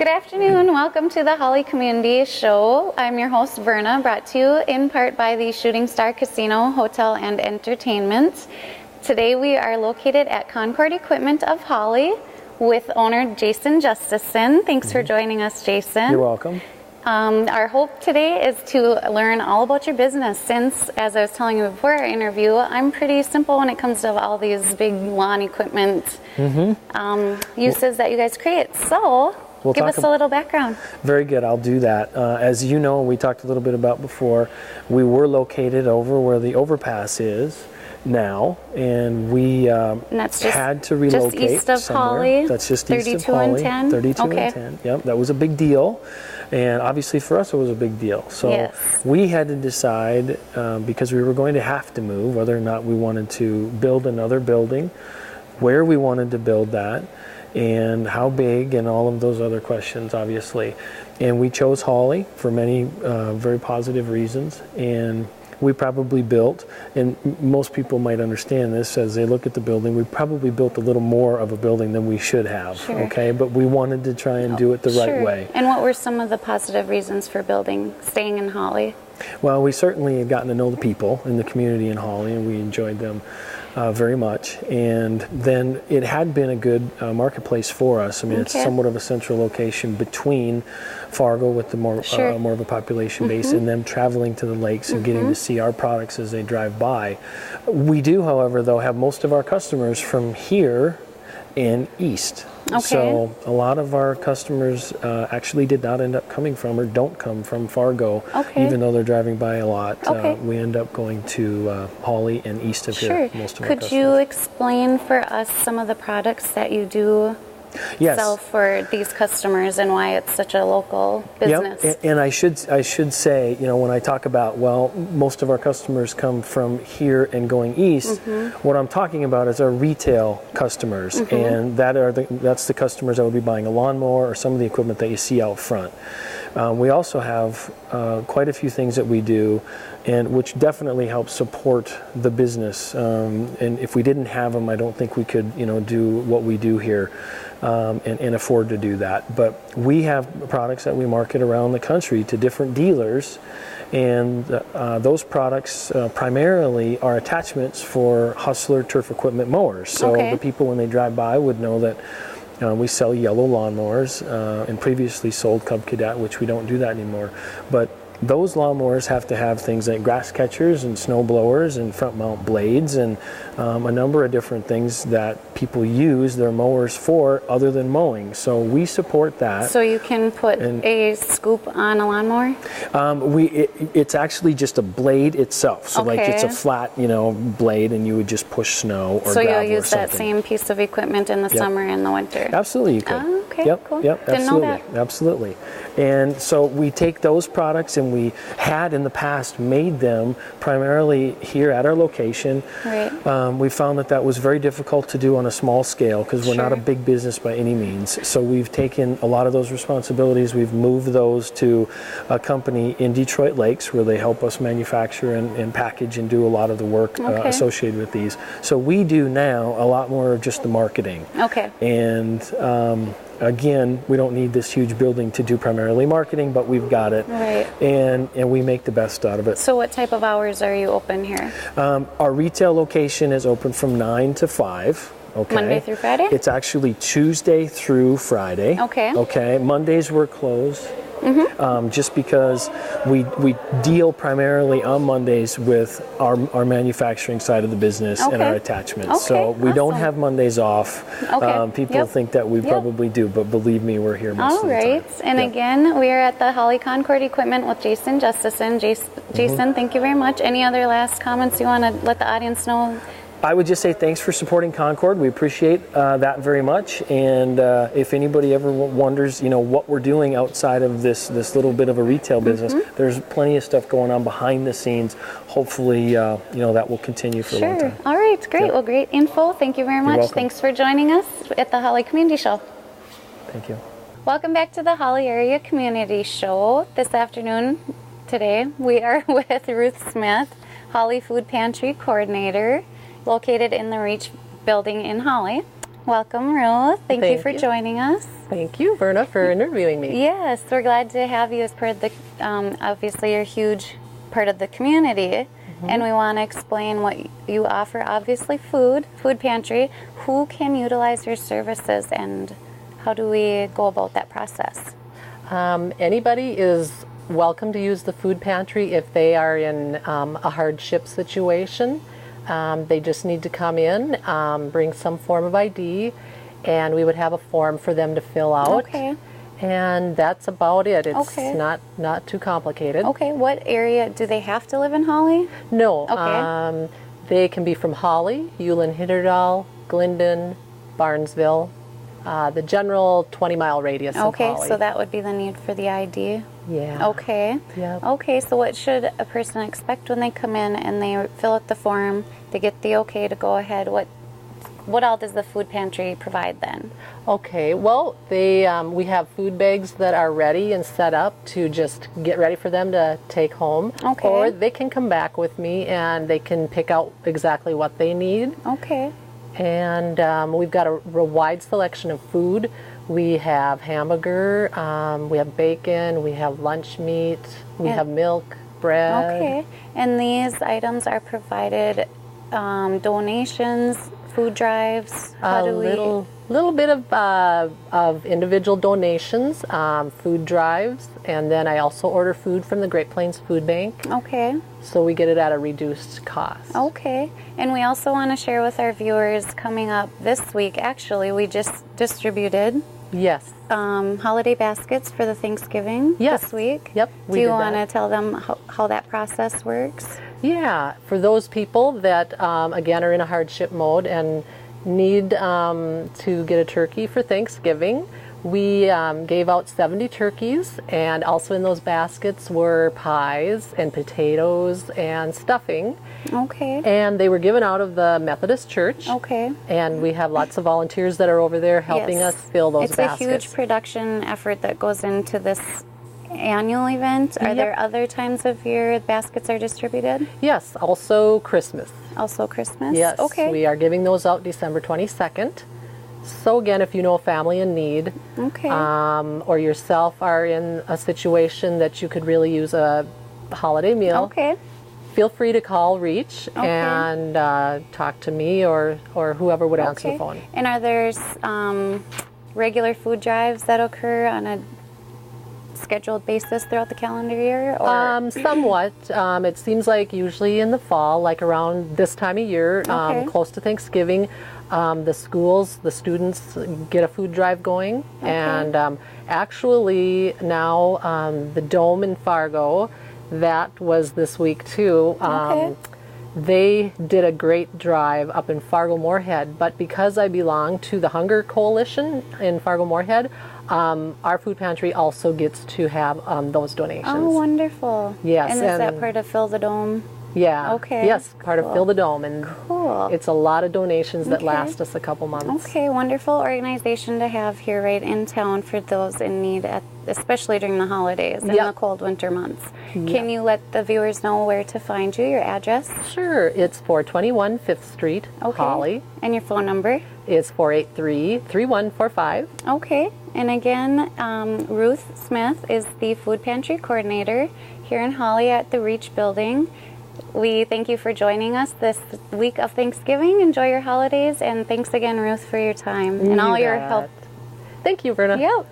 Good afternoon. Welcome to the Hawley Community Show. I'm your host, Verna, brought to you in part by the Shooting Star Casino, Hotel, and Entertainment. Today we are located at Concord Equipment of Hawley with owner Jason Justison. Thanks for joining us, Jason. You're welcome. Our hope today is to learn all about your business since, as I was telling you before our interview, I'm pretty simple when it comes to all these big lawn equipment uses that you guys create. So give us a little background. Very good. I'll do that. As you know, we talked a little bit about before, we were located over where the overpass is now, and we had to relocate just east of somewhere. Hawley. That's just east of 32 Hawley. and 10? 32 Okay. and 10. Yep, that was a big deal. And obviously for us it was a big deal. So Yes. we had to decide, because we were going to have to move, whether or not we wanted to build another building, where we wanted to build that, and how big, and all of those other questions, obviously. And we chose Hawley for many very positive reasons. And we probably built, and most people might understand this as they look at the building, we probably built a little more of a building than we should have, okay? But we wanted to try and do it the right way. And what were some of the positive reasons for staying in Hawley? Well, we certainly had gotten to know the people in the community in Hawley, and we enjoyed them very much. And then it had been a good marketplace for us. I mean, it's somewhat of a central location between Fargo with the more of a population base, and them traveling to the lakes and getting to see our products as they drive by. We do, however, though, have most of our customers from here and east. So a lot of our customers actually did not end up coming from, or don't come from, Fargo, even though they're driving by a lot. We end up going to Hawley and east of here, most of our customers. Could you explain for us some of the products that you do sell for these customers and why it's such a local business? Yep. And I should say, you know, when I talk about, well, most of our customers come from here and going east, what I'm talking about is our retail customers, and that's the customers that would be buying a lawnmower or some of the equipment that you see out front. We also have quite a few things that we do, and which definitely helps support the business. And if we didn't have them, I don't think we could, you know, do what we do here and afford to do that. But we have products that we market around the country to different dealers, and those products primarily are attachments for Hustler turf equipment mowers. So the people, when they drive by, would know that we sell yellow lawnmowers, and previously sold Cub Cadet, which we don't do that anymore. But those lawnmowers have to have things like grass catchers and snow blowers and front mount blades and a number of different things that people use their mowers for other than mowing. So we support that. So you can put a scoop on a lawnmower? It's actually just a blade itself. So like it's a flat, you know, blade, and you would just push snow or gravel. So you'll use that same piece of equipment in the summer and the winter? Absolutely, you could. Cool. Yep, Didn't know that. Absolutely. And so we take those products, and we had in the past made them primarily here at our location. We found that was very difficult to do on a small scale because we're not a big business by any means. So we've taken a lot of those responsibilities, we've moved those to a company in Detroit Lakes where they help us manufacture and package and do a lot of the work associated with these. So we do now a lot more of just the marketing. And again, we don't need this huge building to do primarily marketing, but we've got it, and we make the best out of it. So what type of hours are you open here? Our retail location is open from 9 to 5. Monday through Friday? It's actually Tuesday through Friday. Mondays we're closed. Just because we deal primarily on Mondays with our manufacturing side of the business and our attachments. So we don't have Mondays off. People think that we probably do, but believe me, we're here most of the time. And again, we are at the Hawley Concord Equipment with Jason Justison. Jason, thank you very much. Any other last comments you want to let the audience know? I would just say thanks for supporting Concord. We appreciate that very much. And if anybody ever wonders, you know, what we're doing outside of this little bit of a retail business, there's plenty of stuff going on behind the scenes. Hopefully, you know, that will continue for a long time. All right, great. Well, great info. Thank you very much. Welcome. Thanks for joining us at the Hawley Community Show. Thank you. Welcome back to the Hawley Area Community Show. This afternoon, today, we are with Ruth Smith, Hawley Food Pantry Coordinator, located in the Reach building in Hawley. Welcome, Ruth. Thank you for joining us. Thank you, Verna, for interviewing me. Yes, we're glad to have you as part of the, obviously you're a huge part of the community, and we want to explain what you offer. Obviously food pantry. Who can utilize your services and how do we go about that process? Anybody is welcome to use the food pantry if they are in a hardship situation. They just need to come in, bring some form of ID, and we would have a form for them to fill out. Okay. And that's about it. It's Okay. not too complicated. Okay, what area, do they have to live in Hawley? No. Okay. They can be from Hawley, Ulen, Hitterdal, Glendon, Barnesville, the general 20-mile radius of Okay, Hawley. so that would be the need for the ID. Yeah. Okay. Yep. Okay, so what should a person expect when they come in and they fill out the form, they get the okay to go ahead? What all does the food pantry provide then? Okay, well, we have food bags that are ready and set up to just get ready for them to take home. Okay. Or they can come back with me and they can pick out exactly what they need. Okay. And we've got a wide selection of food. We have hamburger, we have bacon, we have lunch meat, we have milk, bread. Okay. And these items are provided donations, food drives. How do we? Little bit of individual donations, food drives, and then I also order food from the Great Plains Food Bank. Okay. So we get it at a reduced cost. Okay. And we also want to share with our viewers coming up this week, actually, we just distributed Yes. holiday baskets for the Thanksgiving Yes. this week. Yep. Do you want to tell them how that process works? Yeah. For those people that, again, are in a hardship mode and need to get a turkey for Thanksgiving, we gave out 70 turkeys, and also in those baskets were pies and potatoes and stuffing. Okay. And they were given out of the Methodist Church. Okay. And we have lots of volunteers that are over there helping Yes. us fill those baskets. It's a huge production effort that goes into this annual event. Are Yep. there other times of year baskets are distributed? Yes, also Christmas. Also Christmas? Yes, Okay. we are giving those out December 22nd. So again, if you know a family in need, Okay. or yourself are in a situation that you could really use a holiday meal, Okay. feel free to call Reach Okay. and talk to me or whoever would answer the phone. And are there regular food drives that occur on a scheduled basis throughout the calendar year? Or? Somewhat. It seems like usually in the fall, like around this time of year, Okay. close to Thanksgiving, the schools, the students get a food drive going. Okay. And actually now the Dome in Fargo, that was this week too. Okay. They did a great drive up in Fargo-Moorhead, but because I belong to the Hunger Coalition in Fargo-Moorhead, our food pantry also gets to have those donations. Oh, wonderful. Yes, And is that and- part of Fill the Dome? Yeah. Okay. Yes, part Cool. of Fill the Dome, and Cool. it's a lot of donations that Okay. last us a couple months. Okay, wonderful organization to have here right in town for those in need, especially during the holidays and Yep. the cold winter months. Can you let the viewers know where to find you, your address? Sure, it's 421 5th Street, Okay. Hawley. And your phone number? It's 483-3145. Okay, and again, Ruth Smith is the food pantry coordinator here in Hawley at the Reach Building. We thank you for joining us this week of Thanksgiving. Enjoy your holidays, and thanks again, Ruth, for your time and all your bet. help. Thank you, Verna. Yep.